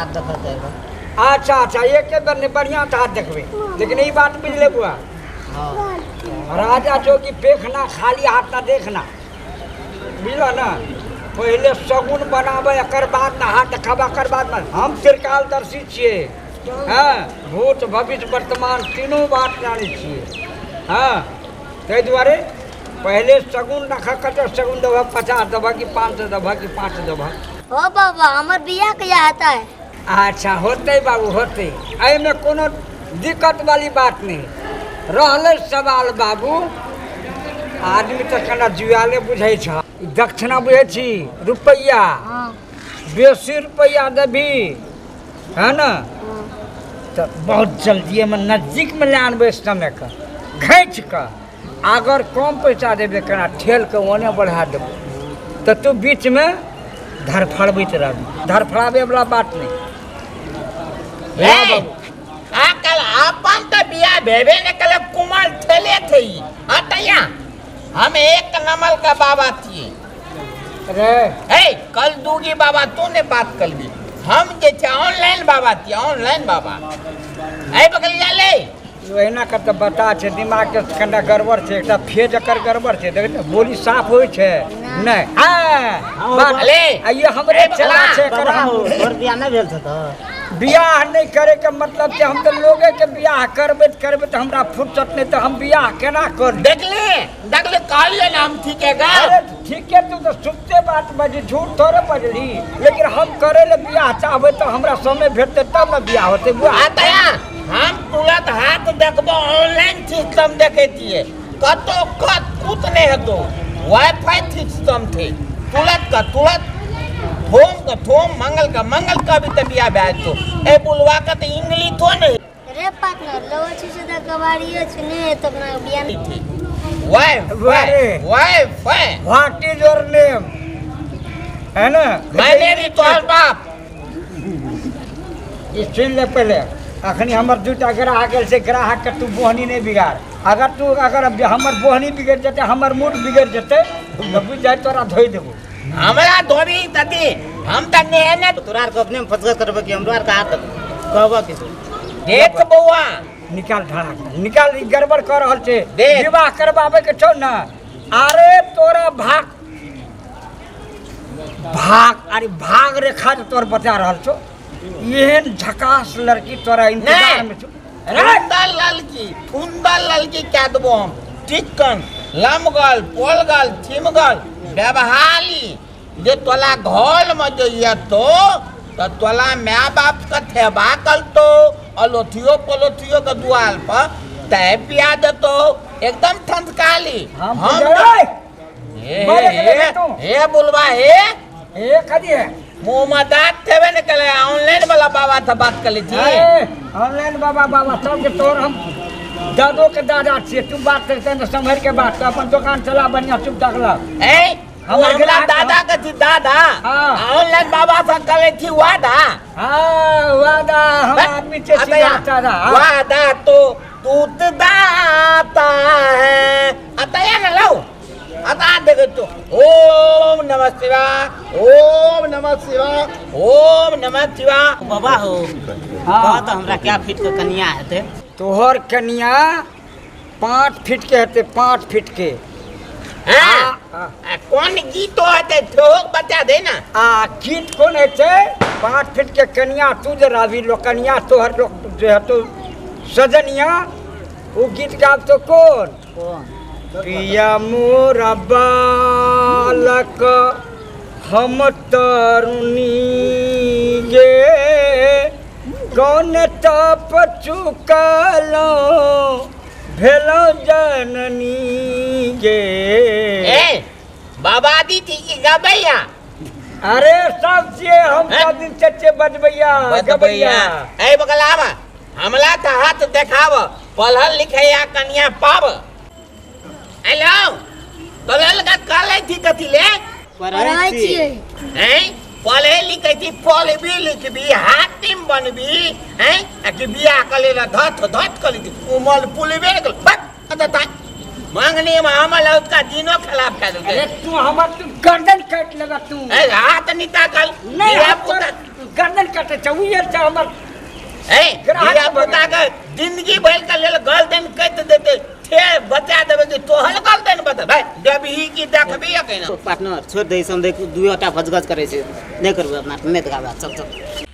हाथ देखा जाएगा। अच्छा अच्छा एक के बार ने बढ़िया तो हाथ देखबे लेकिन ये बात बुझ ले बुआ राजा जो कि पेखना खाली हाथ ना देखना बुझल ना पहले शगुन बनाबे एकर बाद ना हाथ देखाबे एकर बाद में हम त्रिकालदर्शी छिए हाँ भूत भविष्य वर्तमान तीनों बात जाने छिए हाँ ताहि दुआरे पहले शगुन रखा कते शगुन देबह 50 देबह कि 500 देबह कि 5 देबह हो बाबा हमार बियाह कहिया होता है? अच्छा होते बाबू होते एहिमे कोनो दिक्कत वाली बात नहीं रहले सवाल बाबू आदमी तो कना जुआले बुझे छ दक्षिणा बुझे छी रुपैया बेसी रुपैया देबी है ना तो बहुत जल्दी में नजदीक में ले आनबे समय का घैंच कर अगर कम पैसा देबे कना ठेल के ओने बढ़ा देबो तो तू बीच में धरफड़बैत रह धरफड़ाबे वाला बात नहीं आकल अपन तो बिया भेबे न कले कुमार ठेले थई अतया हम एक नंबर का बाबा थी अरे ए कल दूगी बाबा तूने बात कर ली हम जे छे ऑनलाइन बाबा थी ऑनलाइन बाबा ए बगल जा ले एना कर तो बता छे दिमाग के कना गड़बड़ छे एकटा फेज एकर गड़बड़ छे देख बोली साफ होय छे नहीं हां ले ये हमरे चला छे कर हम और बियाह नहीं भेल छ तो बियाह नहीं करे के मतलब कि हम तो लोगे के बियाह करबे तो हमरा फुर्सत नहीं तो हम बियाह केना कर देख ले कालिए नाम ठीक है गा अरे ठीक है तू तो सुनते बात बजी झूठ थोड़े बजली लेकिन हम करे ले बियाह चाहबे तो हमरा समय भेटते तब ना बियाह होते बुआ आतया हम तुरंत हाथ देखबो ऑनलाइन सिस्टम देखे छिए कतो कत कुछ नहीं हेतो वाईफाई सिस्टम थे तुरंत थोम मंगल का भी तबिया बैठ तो ए बुलवा का तो इंग्लिश तो नहीं रे पार्टनर लो अच्छे से दा कबाड़िए छने तो अपना बियाह थी wifi what is your name है ना मैंने भी तोहर बाप इस सुन ले पहले अखनी हमर दूटा ग्राहक गेल से ग्राहक के तू बोहनी नहीं बिगाड़ अगर हमर बोहनी बिगड़ जते हमर मूड बिगड़ जते तो बुझ जाए तोरा धोई देबो हमरा धोबी तती हम त नेहने तोरा के अपने में फसगत करबे कि हमरा का हाथ कहबो कि देख बउआ निकाल धड़ा निकाल गड़बड़ कर रहल छे देख। विवाह करबाबे के छौ ना अरे तोरा भाग रेखा जो तोर बता रहल छौ एहन झकास लड़की तोरा इंतजार में छौ फुंदर लड़की क्या देबो हम चिकन लमगल पोलगल थिमगल व्यवहारी जे तोला घर में जो तो तोला माँ बाप का थेबा कल तो अलोथियो पलोथियो के दुआल पर तय पिया दे तो एकदम ठंडकाली हे बुलवा हे कदी है मोहम्मदात थेबे न कले ऑनलाइन वाला बाबा था बात कर ली थी ऑनलाइन बाबा सब के तोर हम दादो के दादा छिए तू बात करते हैं तो संभल के बात कर अपन दुकान चला बढ़िया चुप तकला ए हमरा दादा के थी दादा ऑनलाइन बाबा से करे थी वादा वादा हम आदमी से सिखाता रहा वादा तो टूट दाता है अतया न लो अता देख तो ओम नमः शिवाय ओम नमः शिवाय ओम नमः शिवाय बाबा हो कह तो हमरा क्या फीट के कन्या हेते तोहर कन्या 5 फीट के हेते 5 फीट के कौन गीत होते ठोक बता दे ना गीत कौन हेते 5 फीट के कन्या तू जे रावी लो कन्या तोहर लोग जो है तो सजनिया वो गीत गाब तो कौन पिया मोरा बालक हम तरुणी गे कौन तप चुकलो भेलो जननी गे बाबा दी थी कि गबैया अरे सब से हम सब दिन चच्चे बजबैया गबैया ए बगलावा हमला का हाथ देखाव पढ़ल लिखैया कन्या पाव हेलो बगल का काले थी कथी ले पढ़ाई छिए हैं पढ़े लिखे थी पढ़बी लिखबी हातिम बनबी हैं कि बियाह कले ला धत कली थी उमल पुलबे कल बट अता मंगनी में हमल उसका दिनो खराब कर दे अरे तू हमर तू गर्दन काट लेगा तू ए हाथ नीता कल नहीं दिया हाथ पुता गर्दन काटे चाहिए छ हमर ए दिया पुता का जिंदगी भर का लेल गर्दन काट देते थे बचा देबे कि तोहल गर्दन बता भाई देबही की देखबी है कहना पार्टनर छोड़ दे हम देख दुइटा भजगज करे छै नहीं करबे अपना नहीं देखाबे चल चल